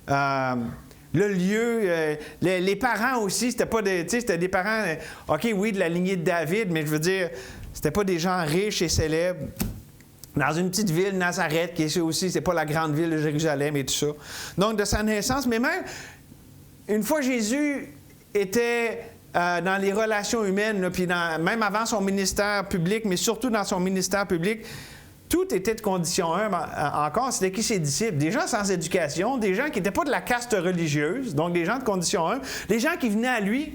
Le lieu, les parents aussi, c'était pas des, c'était des parents, OK, oui, de la lignée de David, mais je veux dire, c'était pas des gens riches et célèbres. Dans une petite ville, Nazareth, qui est aussi, c'est pas la grande ville de Jérusalem et tout ça. Donc, de sa naissance, mais même, une fois Jésus était dans les relations humaines, là, puis même avant son ministère public, mais surtout dans son ministère public, tout était de condition 1 encore. C'était qui ses disciples? Des gens sans éducation, des gens qui n'étaient pas de la caste religieuse, donc des gens de condition 1, des gens qui venaient à lui,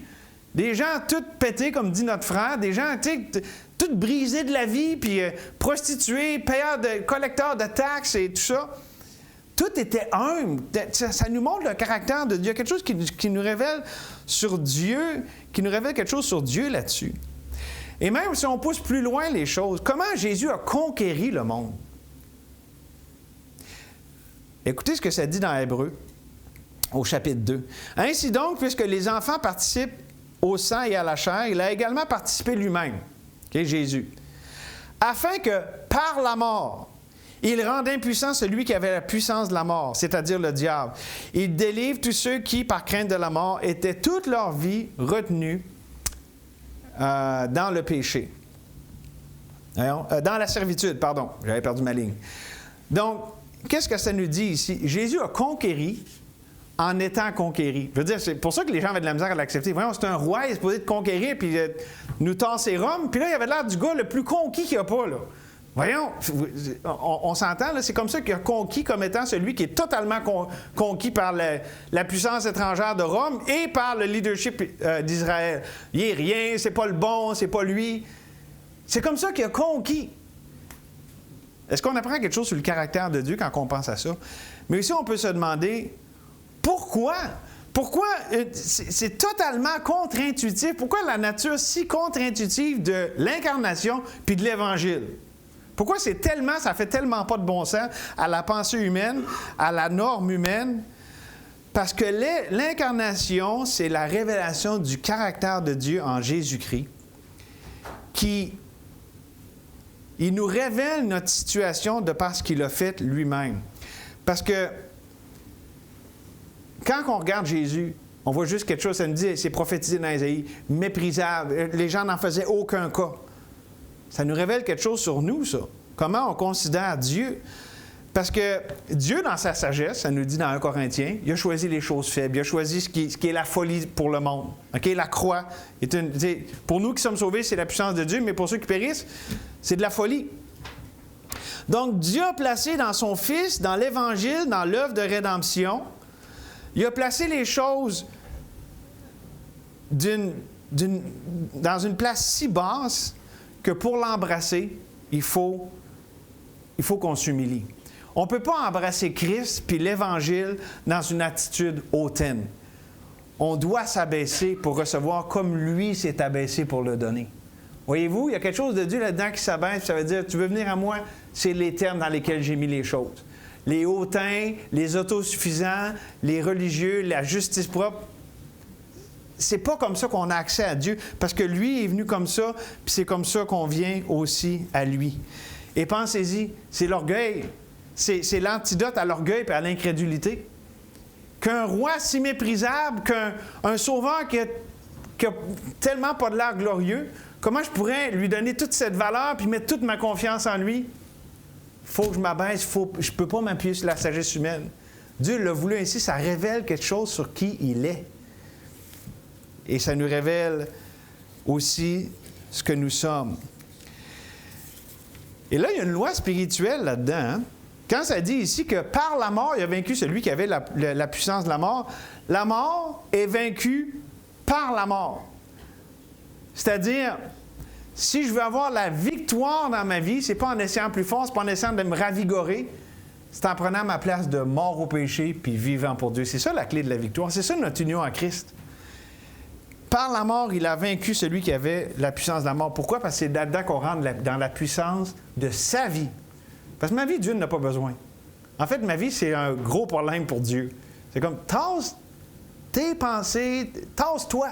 des gens tout pétés, comme dit notre frère, des gens, tu sais, tout brisés de la vie, puis prostitués, collecteurs de taxes et tout ça. Tout était humble. Ça nous montre le caractère de Dieu. Il y a quelque chose qui nous révèle sur Dieu, qui nous révèle quelque chose sur Dieu là-dessus. Et même si on pousse plus loin les choses, comment Jésus a conquéri le monde? Écoutez ce que ça dit dans Hébreux, au chapitre 2. Ainsi donc, puisque les enfants participent au sang et à la chair, il a également participé lui-même, okay, Jésus, afin que par la mort, Il rend impuissant celui qui avait la puissance de la mort, c'est-à-dire le diable. Il délivre tous ceux qui, par crainte de la mort, étaient toute leur vie retenus dans le péché. Dans la servitude, pardon, j'avais perdu ma ligne. Donc, qu'est-ce que ça nous dit ici? Jésus a conquéri en étant conquéri. Je veux dire, c'est pour ça que les gens avaient de la misère à l'accepter. Voyons, c'est un roi, il est supposé de conquérir, puis nous tasser Rome. Puis là, il avait l'air du gars le plus conquis qu'il n'y a pas, là. Voyons, on s'entend, là, c'est comme ça qu'il a conquis comme étant celui qui est totalement conquis par la puissance étrangère de Rome et par le leadership d'Israël. Il n'est rien, c'est pas le bon, c'est pas lui. C'est comme ça qu'il a conquis. Est-ce qu'on apprend quelque chose sur le caractère de Dieu quand on pense à ça? Mais aussi, on peut se demander, pourquoi? Pourquoi c'est totalement contre-intuitif? Pourquoi la nature si contre-intuitive de l'incarnation puis de l'Évangile? Pourquoi ça fait tellement pas de bon sens à la pensée humaine, à la norme humaine? Parce que l'incarnation, c'est la révélation du caractère de Dieu en Jésus-Christ il nous révèle notre situation de par ce qu'il a fait lui-même. Parce que quand on regarde Jésus, on voit juste quelque chose, ça nous dit, c'est prophétisé dans Isaïe, méprisable, les gens n'en faisaient aucun cas. Ça nous révèle quelque chose sur nous, ça. Comment on considère Dieu. Parce que Dieu, dans sa sagesse, ça nous dit dans 1 Corinthiens, il a choisi les choses faibles, il a choisi ce qui est la folie pour le monde. Okay? La croix, pour nous qui sommes sauvés, c'est la puissance de Dieu, mais pour ceux qui périssent, c'est de la folie. Donc, Dieu a placé dans son Fils, dans l'Évangile, dans l'œuvre de rédemption, il a placé les choses dans une place si basse que pour l'embrasser, il faut qu'on s'humilie. On ne peut pas embrasser Christ puis l'Évangile dans une attitude hautaine. On doit s'abaisser pour recevoir comme lui s'est abaissé pour le donner. Voyez-vous, il y a quelque chose de Dieu là-dedans qui s'abaisse, ça veut dire, tu veux venir à moi, c'est les termes dans lesquels j'ai mis les choses. Les hautains, les autosuffisants, les religieux, la justice propre, c'est pas comme ça qu'on a accès à Dieu, parce que lui est venu comme ça, puis c'est comme ça qu'on vient aussi à lui. Et pensez-y, c'est l'orgueil. C'est l'antidote à l'orgueil et à l'incrédulité. Qu'un roi si méprisable, qu'un sauveur qui a tellement pas de l'air glorieux, comment je pourrais lui donner toute cette valeur puis mettre toute ma confiance en lui? Il faut que je m'abaisse, je ne peux pas m'appuyer sur la sagesse humaine. Dieu l'a voulu ainsi, ça révèle quelque chose sur qui il est. Et ça nous révèle aussi ce que nous sommes. Et là, il y a une loi spirituelle là-dedans. Hein? Quand ça dit ici que par la mort, il a vaincu celui qui avait la puissance de la mort est vaincue par la mort. C'est-à-dire, si je veux avoir la victoire dans ma vie, ce n'est pas en essayant plus fort, ce n'est pas en essayant de me ravigorer, c'est en prenant ma place de mort au péché puis vivant pour Dieu. C'est ça la clé de la victoire. C'est ça notre union en Christ. Par la mort, il a vaincu celui qui avait la puissance de la mort. Pourquoi? Parce que c'est là-dedans qu'on rentre dans la puissance de sa vie. Parce que ma vie, Dieu n'en a pas besoin. En fait, ma vie, c'est un gros problème pour Dieu. C'est comme, tasse tes pensées, tasse-toi,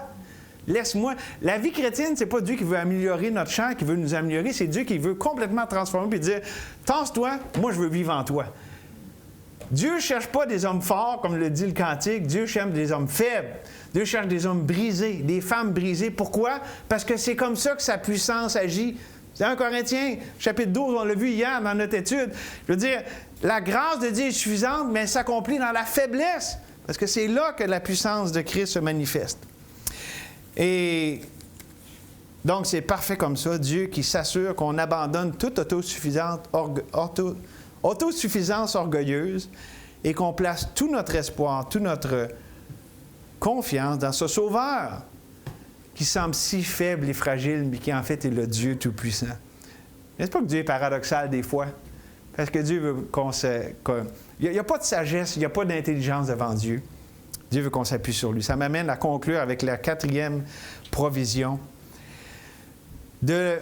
laisse-moi. La vie chrétienne, c'est pas Dieu qui veut améliorer notre chair, qui veut nous améliorer, c'est Dieu qui veut complètement transformer et dire, tasse-toi, moi je veux vivre en toi. Dieu ne cherche pas des hommes forts, comme le dit le cantique. Dieu cherche des hommes faibles. Dieu cherche des hommes brisés, des femmes brisées. Pourquoi? Parce que c'est comme ça que sa puissance agit. C'est 1 Corinthiens, chapitre 12, on l'a vu hier dans notre étude. Je veux dire, la grâce de Dieu est suffisante, mais elle s'accomplit dans la faiblesse. Parce que c'est là que la puissance de Christ se manifeste. Et donc, c'est parfait comme ça. Dieu qui s'assure qu'on abandonne toute autosuffisance orgueilleuse et qu'on place tout notre espoir, toute notre confiance dans ce Sauveur qui semble si faible et fragile, mais qui en fait est le Dieu Tout-Puissant. N'est-ce pas que Dieu est paradoxal des fois? Parce que Dieu veut il n'y a pas de sagesse, il n'y a pas d'intelligence devant Dieu. Dieu veut qu'on s'appuie sur lui. Ça m'amène à conclure avec la 4e provision de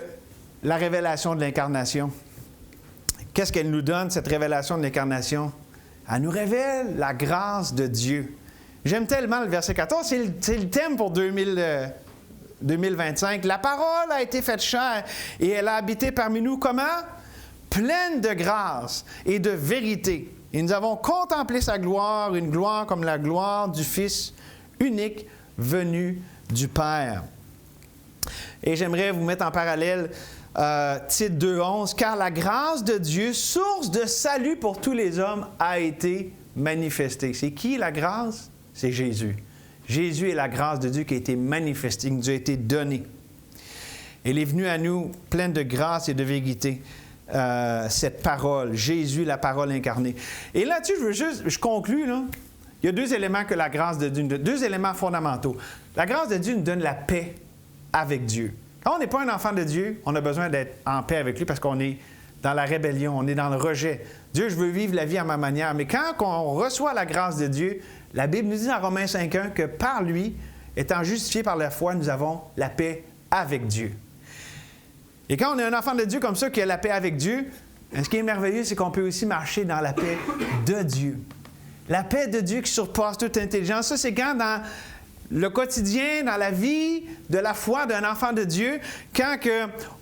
la révélation de l'incarnation. Qu'est-ce qu'elle nous donne, cette révélation de l'incarnation? Elle nous révèle la grâce de Dieu. J'aime tellement le verset 14, c'est le thème pour 2025. La parole a été faite chair et elle a habité parmi nous comment? pleine de grâce et de vérité. Et nous avons contemplé sa gloire, une gloire comme la gloire du Fils unique venu du Père. Et j'aimerais vous mettre en parallèle Tite 2,11, « Car la grâce de Dieu, source de salut pour tous les hommes, a été manifestée. » C'est qui la grâce? C'est Jésus. Jésus est la grâce de Dieu qui a été manifestée, qui nous a été donnée. Elle est venue à nous pleine de grâce et de vérité, cette parole, Jésus, la parole incarnée. Et là-dessus, je conclue, là. Il y a deux éléments que la grâce de Dieu, deux éléments fondamentaux. La grâce de Dieu nous donne la paix avec Dieu. Quand on n'est pas un enfant de Dieu, on a besoin d'être en paix avec lui parce qu'on est dans la rébellion, on est dans le rejet. Dieu, je veux vivre la vie à ma manière. Mais quand on reçoit la grâce de Dieu, la Bible nous dit dans Romains 5,1 que par lui, étant justifiés par la foi, nous avons la paix avec Dieu. Et quand on est un enfant de Dieu comme ça, qui a la paix avec Dieu, ce qui est merveilleux, c'est qu'on peut aussi marcher dans la paix de Dieu. La paix de Dieu qui surpasse toute intelligence. Ça, c'est quand dans le quotidien, dans la vie de la foi d'un enfant de Dieu, quand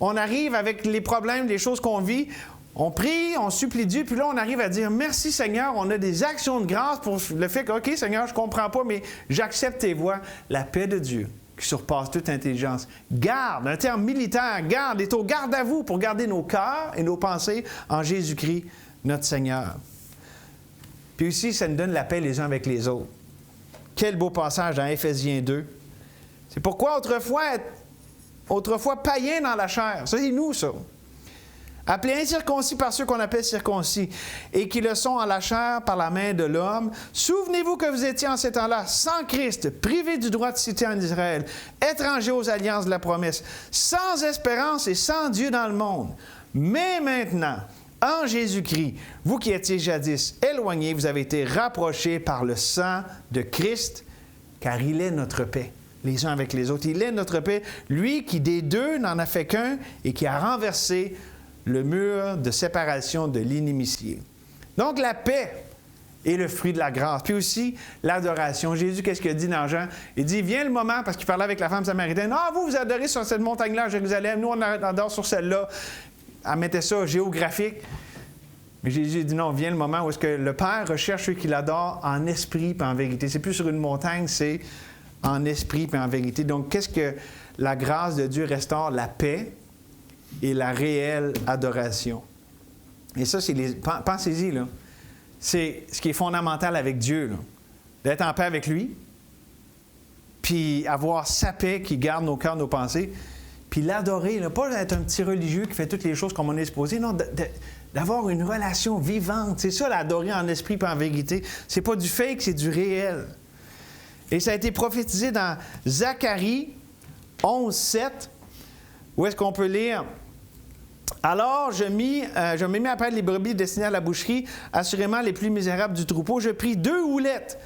on arrive avec les problèmes, les choses qu'on vit, on prie, on supplie Dieu, puis là, on arrive à dire « Merci Seigneur », on a des actions de grâce pour le fait que « OK Seigneur, je ne comprends pas, mais j'accepte tes voies ». La paix de Dieu qui surpasse toute intelligence. Garde, un terme militaire, garde, est au garde à vous pour garder nos cœurs et nos pensées en Jésus-Christ, notre Seigneur. Puis aussi, ça nous donne la paix les uns avec les autres. Quel beau passage dans Éphésiens 2. C'est pourquoi autrefois païens dans la chair. Ça, c'est nous, ça. Appelés incirconcis par ceux qu'on appelle circoncis, et qui le sont en la chair par la main de l'homme. Souvenez-vous que vous étiez en ces temps-là sans Christ, privés du droit de cité en Israël, étrangers aux alliances de la promesse, sans espérance et sans Dieu dans le monde. Mais maintenant, en Jésus-Christ, vous qui étiez jadis éloignés, vous avez été rapprochés par le sang de Christ, car il est notre paix, les uns avec les autres. Il est notre paix, lui qui des deux n'en a fait qu'un et qui a renversé le mur de séparation de l'inimitié. Donc la paix est le fruit de la grâce. Puis aussi l'adoration. Jésus, qu'est-ce qu'il dit dans Jean? Il dit, viens le moment, parce qu'il parlait avec la femme samaritaine, « Ah, vous adorez sur cette montagne-là à Jérusalem, nous on adore sur celle-là. » Elle mettait ça géographique. Mais Jésus dit non, vient le moment où est-ce que le Père recherche ceux qui l'adorent en esprit et en vérité. C'est plus sur une montagne, c'est en esprit et en vérité. Donc, qu'est-ce que la grâce de Dieu restaure? La paix et la réelle adoration. Et ça, c'est pensez-y, là. C'est ce qui est fondamental avec Dieu, là. D'être en paix avec lui, puis avoir sa paix qui garde nos cœurs, nos pensées, puis l'adorer, là, pas être un petit religieux qui fait toutes les choses comme on est supposé, non, d'avoir une relation vivante. C'est ça, l'adorer en esprit et en vérité. C'est pas du fake, c'est du réel. Et ça a été prophétisé dans Zacharie 11,7, où est-ce qu'on peut lire « Alors, je me mis à perdre les brebis destinées à la boucherie, assurément les plus misérables du troupeau. Je pris 2 houlettes.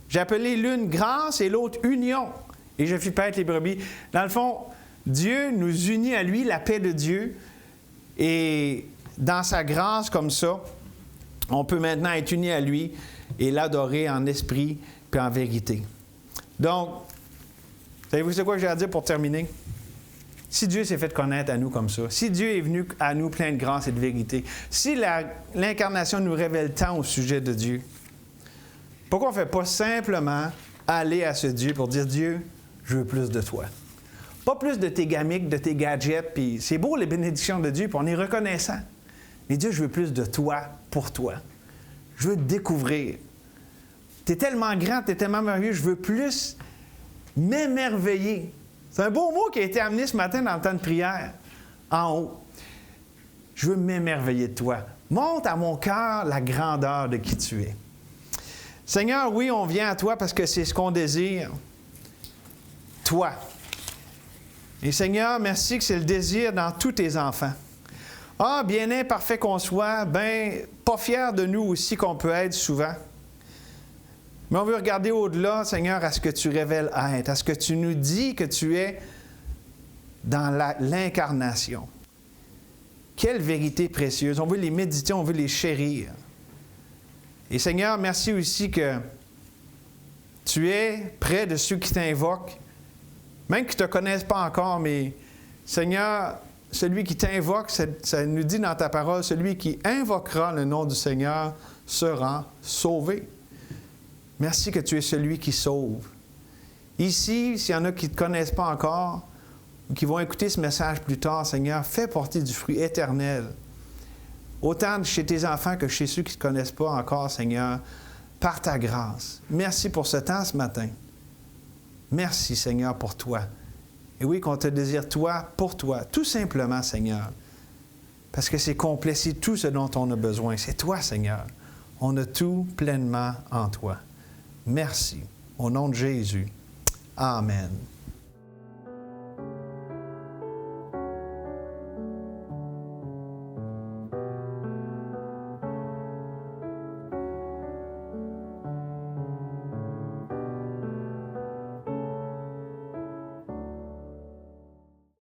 J'ai appelé l'une grâce et l'autre union. Et je fis paître les brebis. » Dans le fond, Dieu nous unit à lui, la paix de Dieu. Et dans sa grâce comme ça, on peut maintenant être unis à lui et l'adorer en esprit puis en vérité. Donc, savez-vous c'est quoi que j'ai à dire pour terminer? Si Dieu s'est fait connaître à nous comme ça, si Dieu est venu à nous plein de grâce et de vérité, si l'incarnation nous révèle tant au sujet de Dieu, pourquoi on ne fait pas simplement aller à ce Dieu pour dire « Dieu, je veux plus de toi ». Pas plus de tes gamiques, de tes gadgets, puis c'est beau les bénédictions de Dieu, puis on est reconnaissant. Mais Dieu, je veux plus de toi pour toi. Je veux te découvrir. Tu es tellement grand, tu es tellement merveilleux, je veux plus m'émerveiller. C'est un beau mot qui a été amené ce matin dans le temps de prière, en haut. Je veux m'émerveiller de toi. Montre à mon cœur la grandeur de qui tu es. Seigneur, oui, on vient à toi parce que c'est ce qu'on désire. Toi. Et Seigneur, merci que c'est le désir dans tous tes enfants. Ah, bien imparfait qu'on soit, bien pas fier de nous aussi qu'on peut être souvent. Mais on veut regarder au-delà, Seigneur, à ce que tu révèles être, à ce que tu nous dis que tu es dans l'incarnation. Quelle vérité précieuse. On veut les méditer, on veut les chérir. Et Seigneur, merci aussi que tu es près de ceux qui t'invoquent, même qui ne te connaissent pas encore, mais Seigneur, celui qui t'invoque, ça nous dit dans ta parole, celui qui invoquera le nom du Seigneur sera sauvé. Merci que tu es celui qui sauve. Ici, s'il y en a qui ne te connaissent pas encore, ou qui vont écouter ce message plus tard, Seigneur, fais porter du fruit éternel. Autant chez tes enfants que chez ceux qui ne te connaissent pas encore, Seigneur, par ta grâce. Merci pour ce temps ce matin. Merci, Seigneur, pour toi. Et oui, qu'on te désire toi, pour toi, tout simplement, Seigneur. Parce que c'est complet, c'est tout ce dont on a besoin. C'est toi, Seigneur. On a tout pleinement en toi. Merci. Au nom de Jésus. Amen.